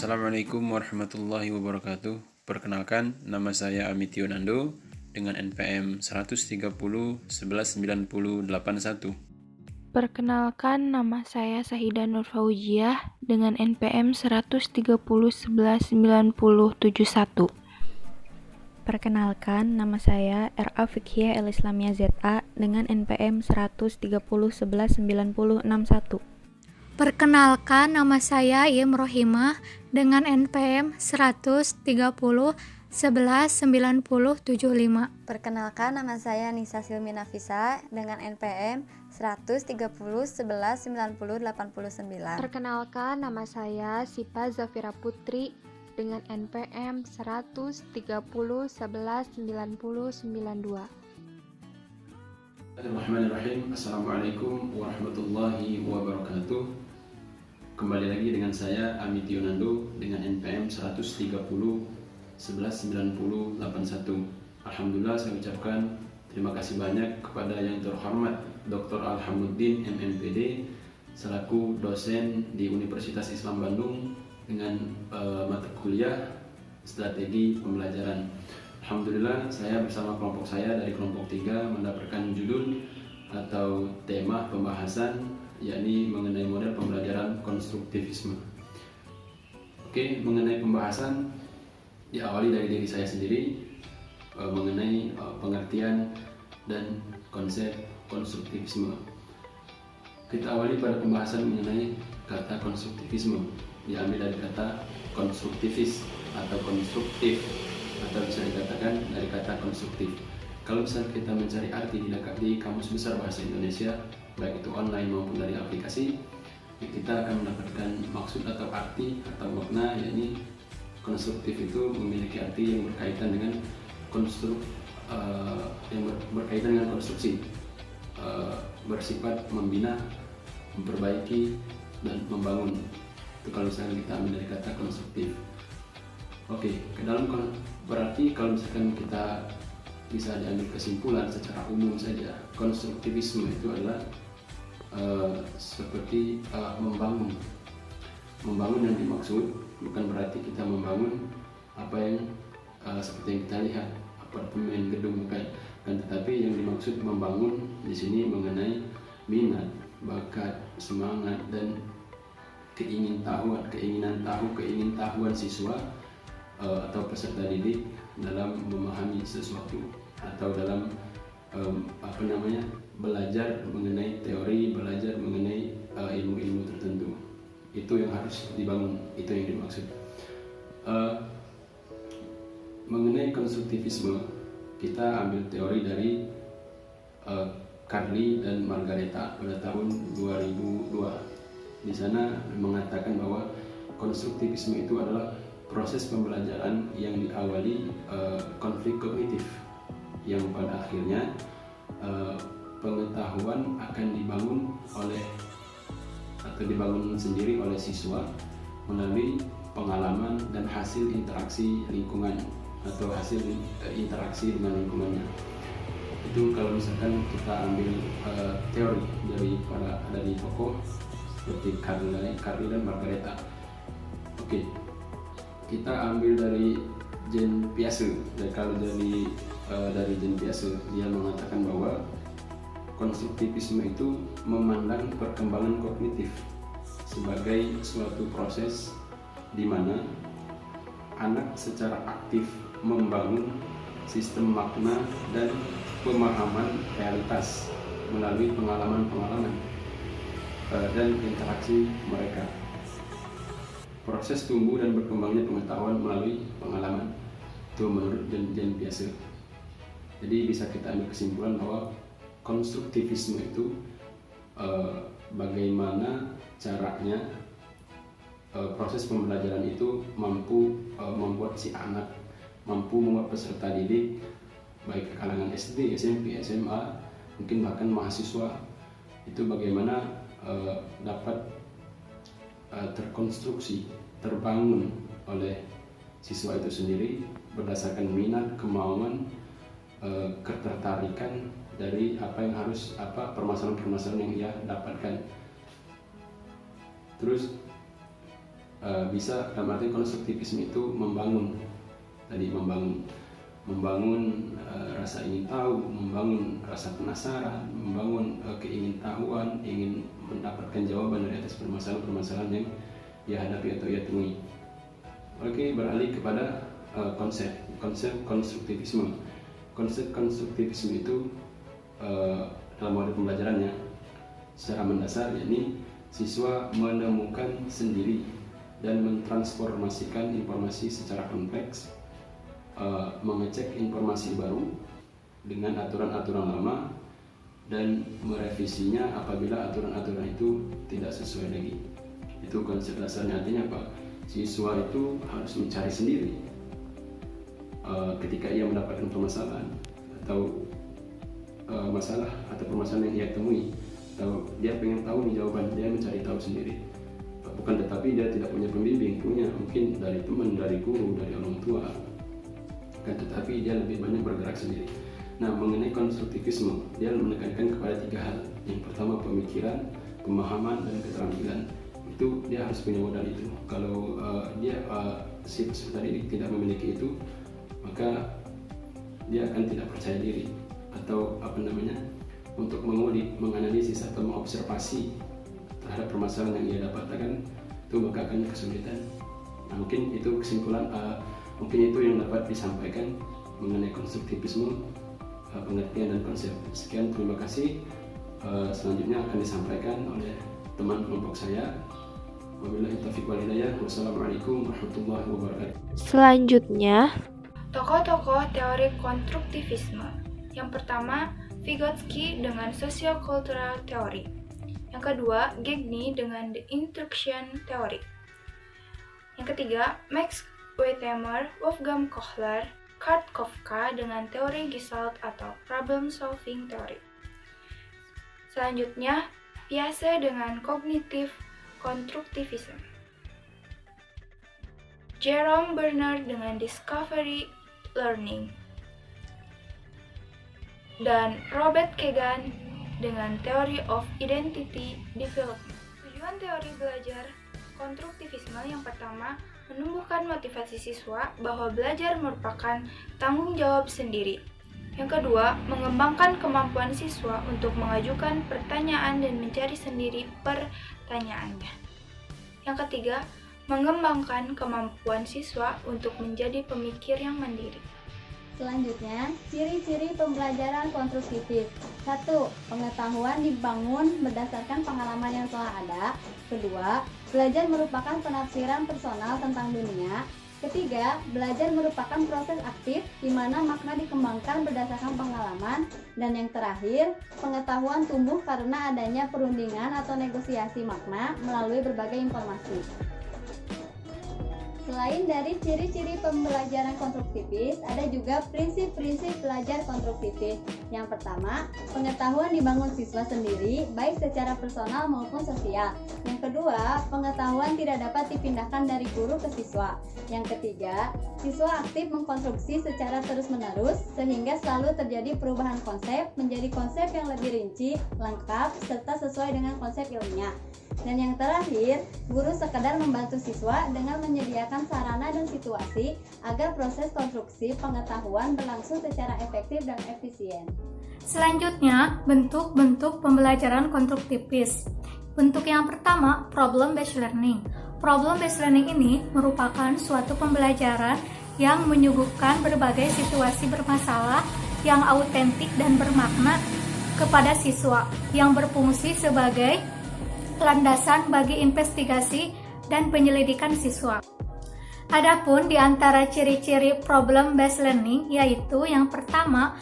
Assalamualaikum warahmatullahi wabarakatuh. Perkenalkan, nama saya Amitio Nando dengan NPM 130 119081. Perkenalkan, nama saya Sahida Nur Fauziah dengan NPM 130 119071. Perkenalkan, nama saya R.A. Fikhiah El Islamiyah ZA dengan NPM 130 119061. Perkenalkan, nama saya Iem Rohimah dengan NPM 130 119075. Perkenalkan, nama saya Nisa Silmi Nafisa dengan NPM 130 119089. Perkenalkan, nama saya Sipa Zafira Putri dengan NPM 130 119092. Bismillahirrahmanirrahim. Assalamualaikum warahmatullahi wabarakatuh. Kembali lagi dengan saya Amitio Nando dengan NPM 130 119081. Alhamdulillah, saya ucapkan terima kasih banyak kepada yang terhormat Dr. Alhamduddin MMPD selaku dosen di Universitas Islam Bandung dengan mata kuliah strategi pembelajaran. Alhamdulillah, saya bersama kelompok saya dari kelompok 3 mendapatkan judul atau tema pembahasan yakni mengenai model pembelajaran konstruktivisme. Oke, mengenai pembahasan diawali dari diri saya sendiri mengenai pengertian dan konsep konstruktivisme. Kita awali pada pembahasan mengenai kata konstruktivisme, diambil dari kata konstruktivis atau konstruktif, atau bisa dikatakan dari kata konstruktif. Kalau misalnya kita mencari arti di Kamus Besar Bahasa Indonesia, baik itu online maupun dari aplikasi, kita akan mendapatkan maksud atau arti atau makna, yakni konstruktif itu memiliki arti yang berkaitan dengan berkaitan dengan konstruksi, bersifat membina, memperbaiki dan membangun. Itu kalau misalnya kita ambil dari kata konstruktif. Oke, ke dalam berarti kalau misalkan kita bisa diambil kesimpulan secara umum saja, konstruktivisme itu adalah seperti membangun. Membangun yang dimaksud bukan berarti kita membangun apa yang seperti yang kita lihat, apartemen, gedung, bukan. Tetapi yang dimaksud membangun di sini mengenai minat, bakat, semangat dan keingintahuan siswa atau peserta didik dalam memahami sesuatu atau dalam belajar mengenai teori, belajar mengenai ilmu-ilmu tertentu. Itu yang harus dibangun, itu yang dimaksud. Mengenai konstruktivisme, kita ambil teori dari Carly dan Margareta pada tahun 2002. Di sana mengatakan bahwa konstruktivisme itu adalah proses pembelajaran yang diawali konflik kognitif, yang pada akhirnya pengetahuan akan dibangun sendiri oleh siswa melalui pengalaman dan hasil interaksi lingkungan atau hasil interaksi dengan lingkungannya. Itu kalau misalkan kita ambil teori dari tokoh seperti Carly dan Margareta. Oke. Kita ambil dari Jean Piaget. Dari Jean Piaget, dia mengatakan bahwa konstruktivisme itu memandang perkembangan kognitif sebagai suatu proses di mana anak secara aktif membangun sistem makna dan pemahaman realitas melalui pengalaman-pengalaman dan interaksi mereka. Proses tumbuh dan berkembangnya pengetahuan melalui pengalaman, itu menurut Jean Piaget. Jadi bisa kita ambil kesimpulan bahwa konstruktivisme itu bagaimana caranya proses pembelajaran itu mampu membuat si anak, mampu membuat peserta didik baik ke kalangan SD, SMP, SMA, mungkin bahkan mahasiswa, itu bagaimana dapat terkonstruksi, terbangun oleh siswa itu sendiri berdasarkan minat, kemauan, ketertarikan dari permasalahan-permasalahan yang ia dapatkan. Terus bisa dalam arti konstruktivisme itu membangun rasa ingin tahu, membangun rasa penasaran, membangun keingintahuan, ingin mendapatkan jawaban dari atas permasalahan-permasalahan yang ia hadapi atau ia temui. Oke, beralih kepada konsep konstruktivisme. Konsep konstruktivisme itu dalam model pembelajarannya secara mendasar, yakni siswa menemukan sendiri dan mentransformasikan informasi secara kompleks, mengecek informasi baru dengan aturan-aturan lama, dan merevisinya apabila aturan-aturan itu tidak sesuai lagi. Itu konsep dasarnya. Artinya apa? Siswa itu harus mencari sendiri ketika ia mendapatkan permasalahan atau masalah atau permasalahan yang ia temui, atau dia pengen tahu nih jawaban, dia mencari tahu sendiri. Bukan tetapi dia tidak punya pembimbing, punya mungkin dari teman, dari guru, dari orang tua, kan, tetapi dia lebih banyak bergerak sendiri. Nah, mengenai konstruktivisme, dia menekankan kepada 3 hal. Yang pertama pemikiran, pemahaman, dan keterampilan. Itu dia harus punya modal itu. Kalau dia seperti tadi tidak memiliki itu, maka dia akan tidak percaya diri atau untuk mengulik, menganalisis atau mengobservasi terhadap permasalahan yang ia dapatkan, itu maka akan kesulitan. Nah, mungkin itu kesimpulan, mungkin itu yang dapat disampaikan mengenai konstruktivisme, pengertian dan konsep. Sekian, terima kasih. Selanjutnya akan disampaikan oleh teman kelompok saya. Wabillahi taufiq wal hidayah. Wassalamualaikum warahmatullahi wabarakatuh. Selanjutnya, tokoh-tokoh teori konstruktivisme. Yang pertama, Vygotsky dengan Sociocultural Theory. Yang kedua, Gagny dengan The Instruction Theory. Yang ketiga, Max Wertheimer, Wolfgang Kohler, Kurt Kofka dengan teori Gestalt atau Problem Solving Theory. Selanjutnya, Piaget dengan Cognitive Constructivism. Jerome Bernard dengan Discovery Learning. Dan Robert Kagan dengan Theory of Identity Development. Tujuan teori belajar konstruktivisme yang pertama, menumbuhkan motivasi siswa bahwa belajar merupakan tanggung jawab sendiri. Yang kedua, mengembangkan kemampuan siswa untuk mengajukan pertanyaan dan mencari sendiri pertanyaannya. Yang ketiga, mengembangkan kemampuan siswa untuk menjadi pemikir yang mandiri. Selanjutnya, ciri-ciri pembelajaran konstruktif. 1. Pengetahuan dibangun berdasarkan pengalaman yang telah ada. Kedua, belajar merupakan penafsiran personal tentang dunia. Ketiga, belajar merupakan proses aktif di mana makna dikembangkan berdasarkan pengalaman. Dan yang terakhir, pengetahuan tumbuh karena adanya perundingan atau negosiasi makna melalui berbagai informasi. Selain dari ciri-ciri pembelajaran konstruktivis, ada juga prinsip-prinsip belajar konstruktivis. Yang pertama, pengetahuan dibangun siswa sendiri, baik secara personal maupun sosial. Yang kedua, pengetahuan tidak dapat dipindahkan dari guru ke siswa. Yang ketiga, siswa aktif mengkonstruksi secara terus-menerus, sehingga selalu terjadi perubahan konsep menjadi konsep yang lebih rinci, lengkap, serta sesuai dengan konsep ilmiah. Dan yang terakhir, guru sekedar membantu siswa dengan menyediakan sarana dan situasi agar proses konstruksi pengetahuan berlangsung secara efektif dan efisien. Selanjutnya, bentuk-bentuk pembelajaran konstruktivis. Bentuk yang pertama, problem-based learning. Problem-based learning ini merupakan suatu pembelajaran yang menyuguhkan berbagai situasi bermasalah yang autentik dan bermakna kepada siswa, yang berfungsi sebagai landasan bagi investigasi dan penyelidikan siswa. Adapun di antara ciri-ciri problem-based learning yaitu yang pertama,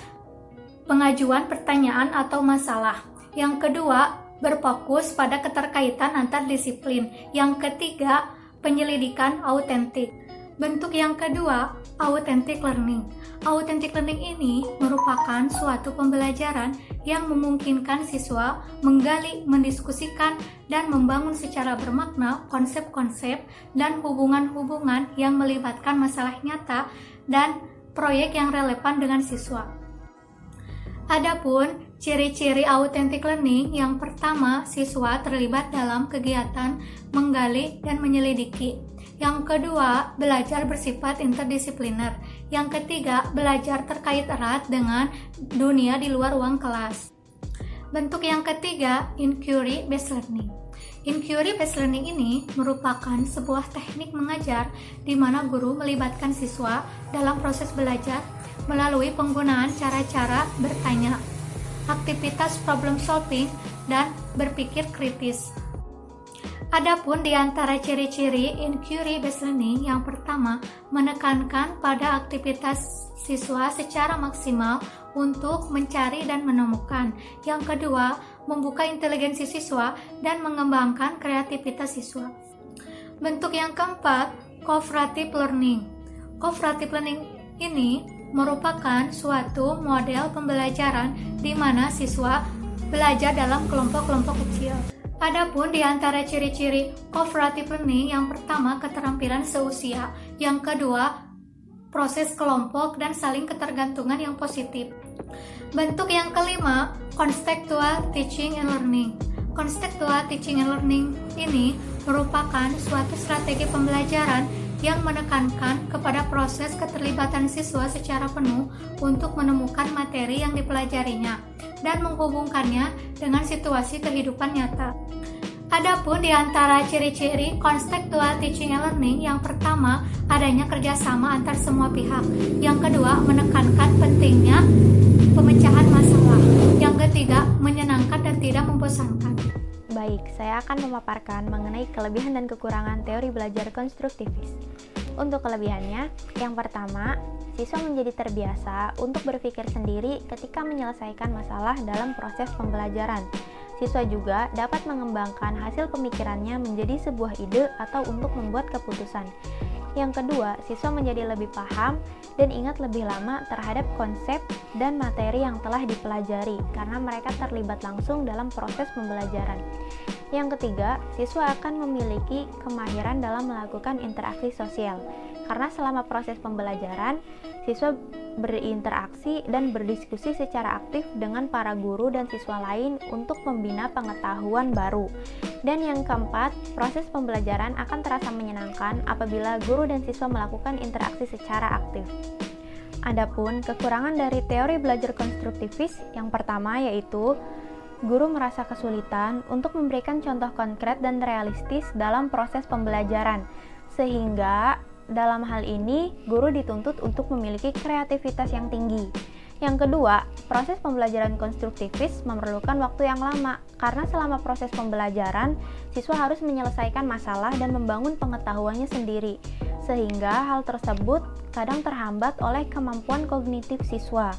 pengajuan pertanyaan atau masalah. Yang kedua, berfokus pada keterkaitan antar disiplin. Yang ketiga, penyelidikan autentik. Bentuk yang kedua, authentic learning. Authentic learning ini merupakan suatu pembelajaran yang memungkinkan siswa menggali, mendiskusikan, dan membangun secara bermakna konsep-konsep dan hubungan-hubungan yang melibatkan masalah nyata dan proyek yang relevan dengan siswa. Adapun Ciri-ciri authentic learning yang pertama, siswa terlibat dalam kegiatan menggali dan menyelidiki. Yang kedua, belajar bersifat interdisipliner. Yang ketiga, belajar terkait erat dengan dunia di luar ruang kelas. Bentuk yang ketiga, inquiry-based learning. Inquiry-based learning ini merupakan sebuah teknik mengajar di mana guru melibatkan siswa dalam proses belajar melalui penggunaan cara-cara bertanya, aktivitas problem solving, dan berpikir kritis. Adapun di antara ciri-ciri inquiry-based learning, yang pertama, menekankan pada aktivitas siswa secara maksimal untuk mencari dan menemukan. Yang kedua, membuka inteligensi siswa dan mengembangkan kreativitas siswa. Bentuk yang keempat, cooperative learning. Cooperative learning ini merupakan suatu model pembelajaran di mana siswa belajar dalam kelompok-kelompok kecil. Adapun di antara ciri-ciri cooperative learning, yang pertama, keterampilan seusia, yang kedua, proses kelompok dan saling ketergantungan yang positif. Bentuk yang kelima, contextual teaching and learning. Contextual teaching and learning ini merupakan suatu strategi pembelajaran yang menekankan kepada proses keterlibatan siswa secara penuh untuk menemukan materi yang dipelajarinya dan menghubungkannya dengan situasi kehidupan nyata. Adapun di antara ciri-ciri contextual teaching and learning, yang pertama, adanya kerjasama antar semua pihak. Yang kedua, menekankan pentingnya pemecahan masalah. Yang ketiga, menyenangkan dan tidak membosankan. Baik, saya akan memaparkan mengenai kelebihan dan kekurangan teori belajar konstruktivis. Untuk kelebihannya, yang pertama, siswa menjadi terbiasa untuk berpikir sendiri ketika menyelesaikan masalah dalam proses pembelajaran. Siswa juga dapat mengembangkan hasil pemikirannya menjadi sebuah ide atau untuk membuat keputusan. Yang kedua, siswa menjadi lebih paham dan ingat lebih lama terhadap konsep dan materi yang telah dipelajari karena mereka terlibat langsung dalam proses pembelajaran. Yang ketiga, siswa akan memiliki kemahiran dalam melakukan interaksi sosial karena selama proses pembelajaran, siswa berinteraksi dan berdiskusi secara aktif dengan para guru dan siswa lain untuk membina pengetahuan baru. Dan yang keempat, proses pembelajaran akan terasa menyenangkan apabila guru dan siswa melakukan interaksi secara aktif. Adapun kekurangan dari teori belajar konstruktivis, yang pertama yaitu guru merasa kesulitan untuk memberikan contoh konkret dan realistis dalam proses pembelajaran, sehingga dalam hal ini, guru dituntut untuk memiliki kreativitas yang tinggi. Yang kedua, proses pembelajaran konstruktivis memerlukan waktu yang lama, karena selama proses pembelajaran, siswa harus menyelesaikan masalah dan membangun pengetahuannya sendiri, sehingga hal tersebut kadang terhambat oleh kemampuan kognitif siswa.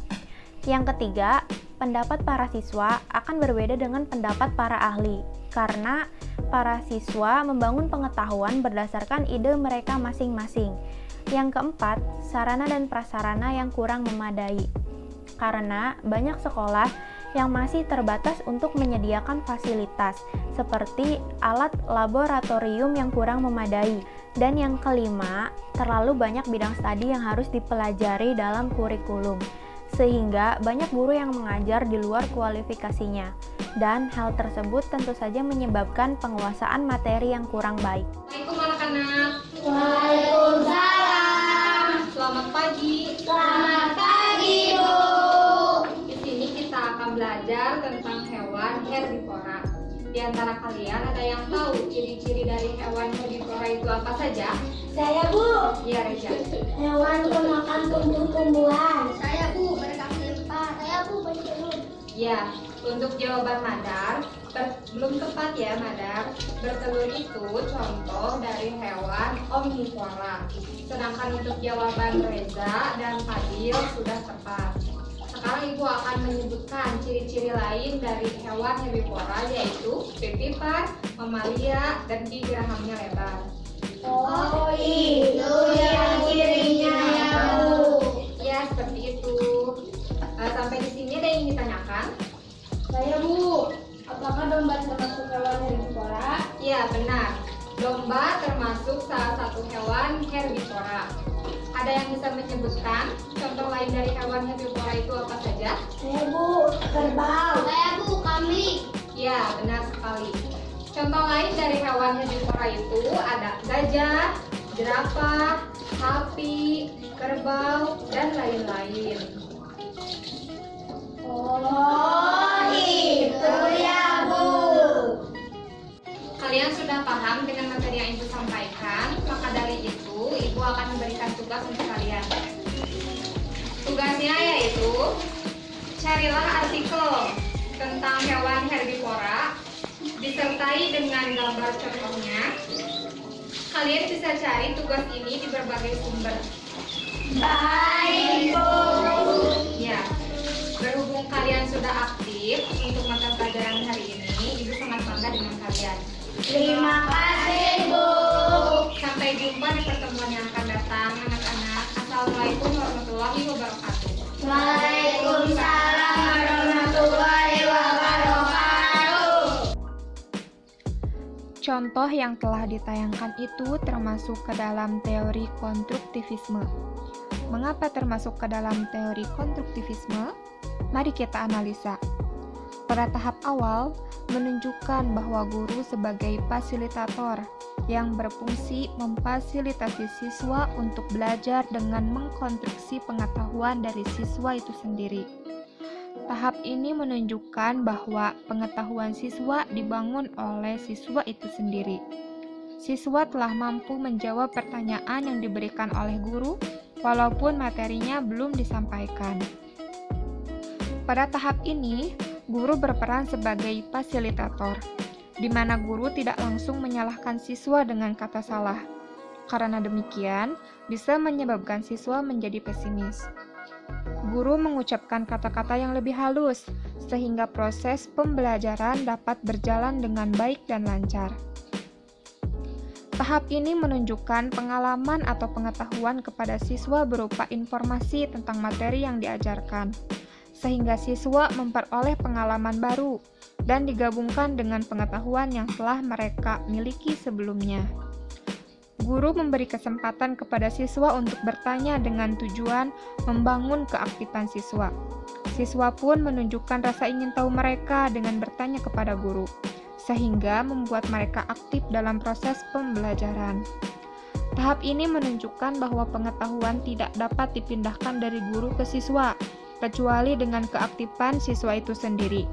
Yang ketiga, pendapat para siswa akan berbeda dengan pendapat para ahli, karena para siswa membangun pengetahuan berdasarkan ide mereka masing-masing. Yang keempat, sarana dan prasarana yang kurang memadai, karena banyak sekolah yang masih terbatas untuk menyediakan fasilitas, seperti alat laboratorium yang kurang memadai. Dan yang kelima, terlalu banyak bidang studi yang harus dipelajari dalam kurikulum, sehingga banyak guru yang mengajar di luar kualifikasinya, dan hal tersebut tentu saja menyebabkan penguasaan materi yang kurang baik. Assalamualaikum anak-anak. Waalaikumsalam. Selamat pagi. Selamat pagi, Bu. Di sini kita akan belajar tentang hewan herbivora. Di antara kalian ada yang tahu ciri-ciri dari hewan herbivora itu apa saja? Saya, Bu. Iya, Reza. Hewan pemakan tumbuh-tumbuhan. Saya, Bu, berkaki 4. Saya, Bu, bertelur. Ya, untuk jawaban Madar, belum tepat ya Madar. Bertelur itu contoh dari hewan omnivora. Sedangkan untuk jawaban Reza dan Fadil sudah tepat. Sekarang Ibu akan menyebutkan ciri-ciri lain dari hewan herbivora, yaitu vivipar, mamalia, dan gigi-gerahamnya lebar. Oh, itu yang cirinya ya, Bu. Ya, seperti itu. Sampai di sini ada yang ditanyakan? Saya, Bu. Apakah domba termasuk hewan herbivora? Ya, benar. Domba termasuk salah satu hewan herbivora. Ada yang bisa menyebutkan contoh lain dari hewan herbivora itu apa saja? Saya Bu, kerbau. Saya Bu, kambing. Ya, benar sekali. Contoh lain dari hewan herbivora itu ada gajah, jerapah, sapi, kerbau, dan lain-lain. Oh, itu ya Bu. Kalian sudah paham dengan materi yang Ibu sampaikan, maka dari itu Ibu akan memberikan tugas untuk kalian. Tugasnya yaitu carilah artikel tentang hewan herbivora disertai dengan gambar contohnya. Kalian bisa cari tugas ini di berbagai sumber. Baik Bu. Ya, berhubung kalian sudah aktif untuk mata pelajaran hari ini, Ibu sangat bangga dengan kalian. Terima kasih Bu. Sampai jumpa di pertemuan yang akan datang, anak-anak. Assalamualaikum warahmatullahi wabarakatuh. Waalaikumsalam warahmatullahi wabarakatuh. Contoh yang telah ditayangkan itu termasuk ke dalam teori konstruktivisme. Mengapa termasuk ke dalam teori konstruktivisme? Mari kita analisa. Pada tahap awal, menunjukkan bahwa guru sebagai fasilitator yang berfungsi memfasilitasi siswa untuk belajar dengan mengkonstruksi pengetahuan dari siswa itu sendiri. Tahap ini menunjukkan bahwa pengetahuan siswa dibangun oleh siswa itu sendiri. Siswa telah mampu menjawab pertanyaan yang diberikan oleh guru, walaupun materinya belum disampaikan. Pada tahap ini, guru berperan sebagai fasilitator, di mana guru tidak langsung menyalahkan siswa dengan kata salah. Karena demikian, bisa menyebabkan siswa menjadi pesimis. Guru mengucapkan kata-kata yang lebih halus, sehingga proses pembelajaran dapat berjalan dengan baik dan lancar. Tahap ini menunjukkan pengalaman atau pengetahuan kepada siswa berupa informasi tentang materi yang diajarkan, sehingga siswa memperoleh pengalaman baru dan digabungkan dengan pengetahuan yang telah mereka miliki sebelumnya. Guru memberi kesempatan kepada siswa untuk bertanya dengan tujuan membangun keaktifan siswa. Siswa pun menunjukkan rasa ingin tahu mereka dengan bertanya kepada guru, sehingga membuat mereka aktif dalam proses pembelajaran. Tahap ini menunjukkan bahwa pengetahuan tidak dapat dipindahkan dari guru ke siswa, kecuali dengan keaktifan siswa itu sendiri.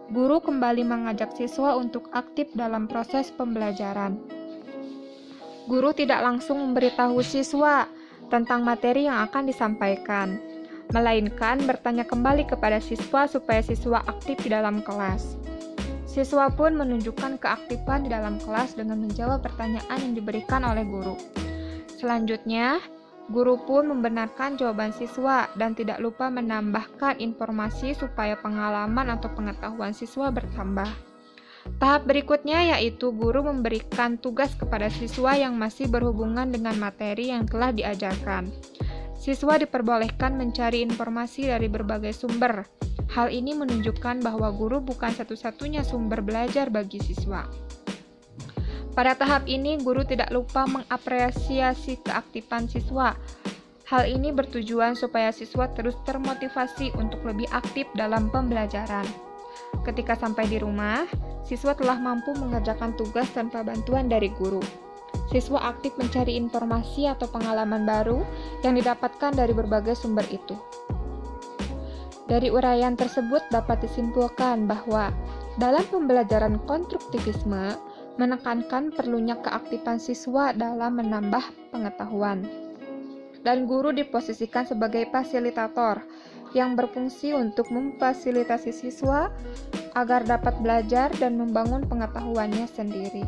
Guru kembali mengajak siswa untuk aktif dalam proses pembelajaran. Guru tidak langsung memberitahu siswa tentang materi yang akan disampaikan, melainkan bertanya kembali kepada siswa supaya siswa aktif di dalam kelas. Siswa pun menunjukkan keaktifan di dalam kelas dengan menjawab pertanyaan yang diberikan oleh guru. Selanjutnya, guru pun membenarkan jawaban siswa dan tidak lupa menambahkan informasi supaya pengalaman atau pengetahuan siswa bertambah. Tahap berikutnya yaitu guru memberikan tugas kepada siswa yang masih berhubungan dengan materi yang telah diajarkan. Siswa diperbolehkan mencari informasi dari berbagai sumber. Hal ini menunjukkan bahwa guru bukan satu-satunya sumber belajar bagi siswa. Pada tahap ini, guru tidak lupa mengapresiasi keaktifan siswa. Hal ini bertujuan supaya siswa terus termotivasi untuk lebih aktif dalam pembelajaran. Ketika sampai di rumah, siswa telah mampu mengerjakan tugas tanpa bantuan dari guru. Siswa aktif mencari informasi atau pengalaman baru yang didapatkan dari berbagai sumber itu. Dari uraian tersebut dapat disimpulkan bahwa dalam pembelajaran konstruktivisme menekankan perlunya keaktifan siswa dalam menambah pengetahuan. Dan guru diposisikan sebagai fasilitator yang berfungsi untuk memfasilitasi siswa agar dapat belajar dan membangun pengetahuannya sendiri.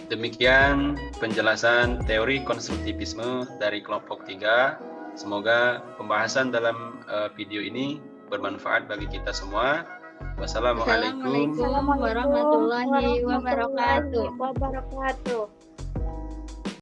Demikian penjelasan teori konstruktivisme dari kelompok 3. Semoga pembahasan dalam video ini bermanfaat bagi kita semua. Wassalamualaikum Warahmatullahi wabarakatuh.